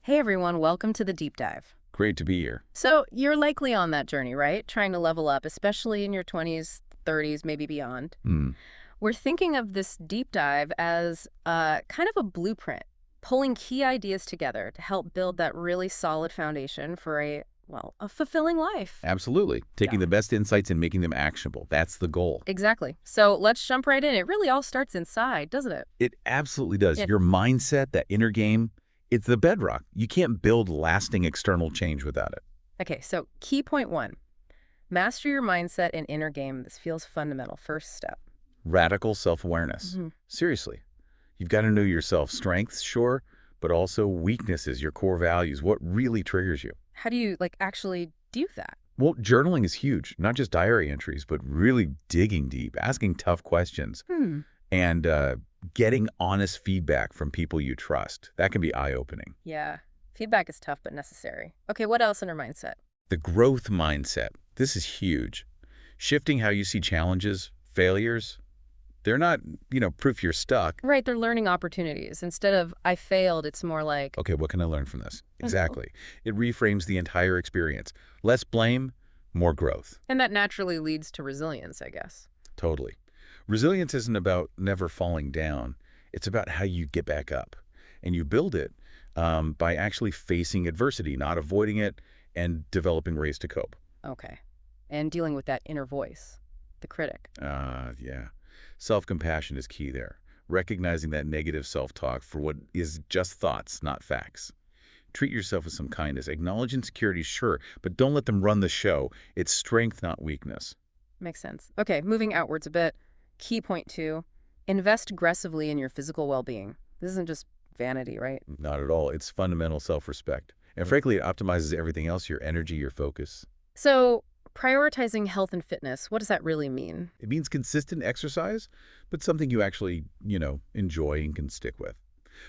Hey everyone, welcome to the deep dive. Great to be here. So, you're likely on that journey, right? Trying to level up, especially in your 20s, 30s, maybe beyond. Hmm. We're thinking of this deep dive as kind of a blueprint, pulling key ideas together to help build that really solid foundation for a fulfilling life. Absolutely. Yeah, Taking the best insights and making them actionable. That's the goal. exactly. So, let's jump right in. It really all starts inside, doesn't it? It absolutely does. Yeah. Your mindset, that inner game, it's the bedrock. You can't build lasting external change without it. Okay, so key point one, master your mindset and inner game. This feels fundamental. First step. Radical self-awareness. Seriously. You've got to know yourself. Strengths, sure, but also weaknesses, your core values, what really triggers you. How do you actually do that? Well, journaling is huge. Not just diary entries, but really digging deep, asking tough questions, Hmm. and getting honest feedback from people you trust. That can be eye-opening. Yeah. Feedback is tough but necessary. Okay, what else in our mindset? The growth mindset. This is huge. Shifting how you see challenges, failures. They're not, proof you're stuck. Right, they're learning opportunities. Instead of I failed, it's more like Okay, what can I learn from this? Mhm. Exactly. It reframes the entire experience. Less blame, more growth. and that naturally leads to resilience, I guess. Totally. Resilience isn't about never falling down. It's about how you get back up. And you build it by actually facing adversity, not avoiding it, and developing ways to cope. Okay. And dealing with that inner voice, the critic. Yeah. Self-compassion is key there. Recognizing that negative self-talk for what is just thoughts, not facts. Treat yourself with some kindness. Acknowledge insecurities, sure, but don't let them run the show. It's strength, not weakness. Makes sense. Okay, moving outwards a bit. Key point two, invest aggressively in your physical well-being. This isn't just vanity, right? Not at all. It's fundamental self-respect. And frankly, it optimizes everything else, your energy, your focus. So, prioritizing health and fitness, what does that really mean? It means consistent exercise, but something you actually, enjoy and can stick with.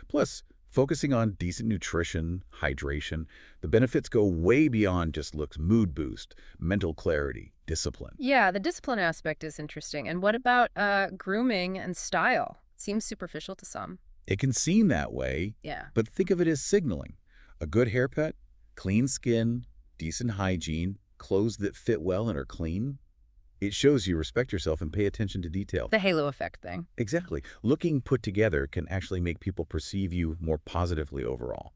Plus, focusing on decent nutrition, hydration, the benefits go way beyond just looks, mood boost, mental clarity, discipline. Yeah, the discipline aspect is interesting. And what about grooming and style? Seems superficial to some. It can seem that way, Yeah. but think of it as signaling. A good haircut, clean skin, decent hygiene, clothes that fit well and are clean. It shows you respect yourself and pay attention to detail. The halo effect thing. Exactly. Looking put together can actually make people perceive you more positively overall.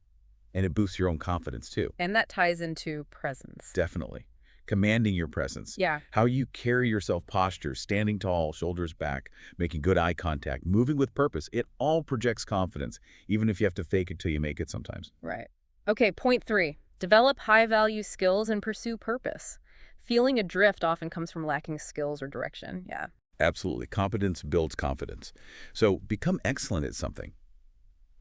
And it boosts your own confidence too. And that ties into presence. Definitely. Commanding your presence. Yeah. How you carry yourself, posture, standing tall, shoulders back, making good eye contact, moving with purpose. It all projects confidence, even if you have to fake it till you make it sometimes. Right. Okay, point three. Develop high-value skills and pursue purpose. Feeling adrift often comes from lacking skills or direction. Yeah. Absolutely. Competence builds confidence. So become excellent at something.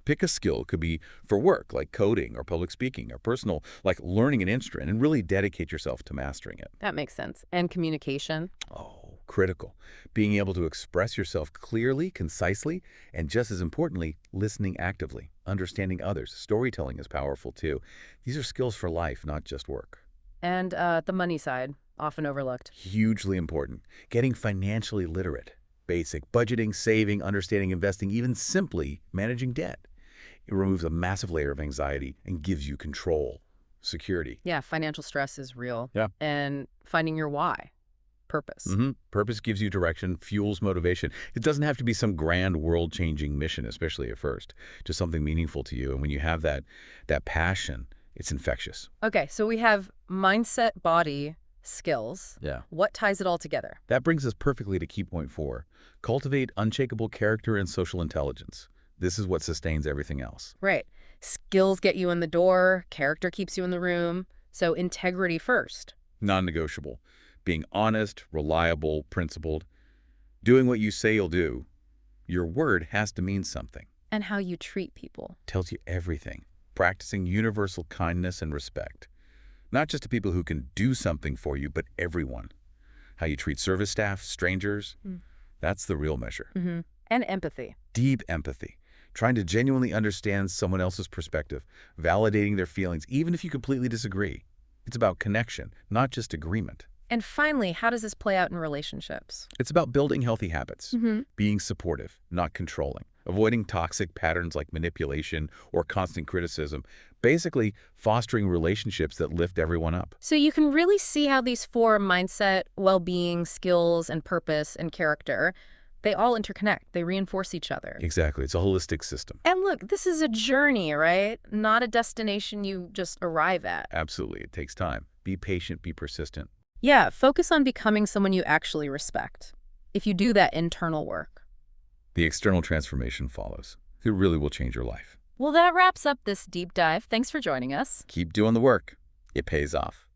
Pick a skill. Could be for work, like coding or public speaking, or personal, like learning an instrument, and really dedicate yourself to mastering it. That makes sense. And communication. Oh, critical. Being able to express yourself clearly, concisely, and just as importantly, listening actively, understanding others. Storytelling is powerful too. These are skills for life, not just work. And the money side, often overlooked. Hugely important. Getting financially literate. Basic budgeting, saving, understanding investing, even simply managing debt. It removes a massive layer of anxiety and gives you control, security. Yeah, financial stress is real. Yeah. And finding your why, purpose. Purpose gives you direction, fuels motivation. It doesn't have to be some grand world-changing mission, especially at first. Just something meaningful to you. And when you have that passion, it's infectious. Okay, so we have mindset, body, skills. Yeah. What ties it all together? That brings us perfectly to key point 4. Cultivate unshakable character and social intelligence. This is what sustains everything else. Right. Skills get you in the door, character keeps you in the room. So integrity first. Non-negotiable. Being honest, reliable, principled. Doing what you say you'll do. Your word has to mean something. And how you treat people. Tells you everything. Practicing universal kindness and respect. Not just to people who can do something for you, but everyone. How you treat service staff, strangers. That's the real measure. And empathy. Deep empathy. Trying to genuinely understand someone else's perspective, validating their feelings, even if you completely disagree. It's about connection, not just agreement. And finally, how does this play out in relationships? It's about building healthy habits, being supportive, not controlling, avoiding toxic patterns like manipulation or constant criticism, Basically, fostering relationships that lift everyone up. So you can really see how these four mindset, well-being, skills, and purpose and character, they all interconnect. They reinforce each other. Exactly. It's a holistic system. And look, this is a journey, right? Not a destination you just arrive at. Absolutely. It takes time. Be patient, be persistent. Yeah, focus on becoming someone you actually respect. If you do that internal work. The external transformation follows. It really will change your life. Well, that wraps up this deep dive. Thanks for joining us. Keep doing the work. It pays off.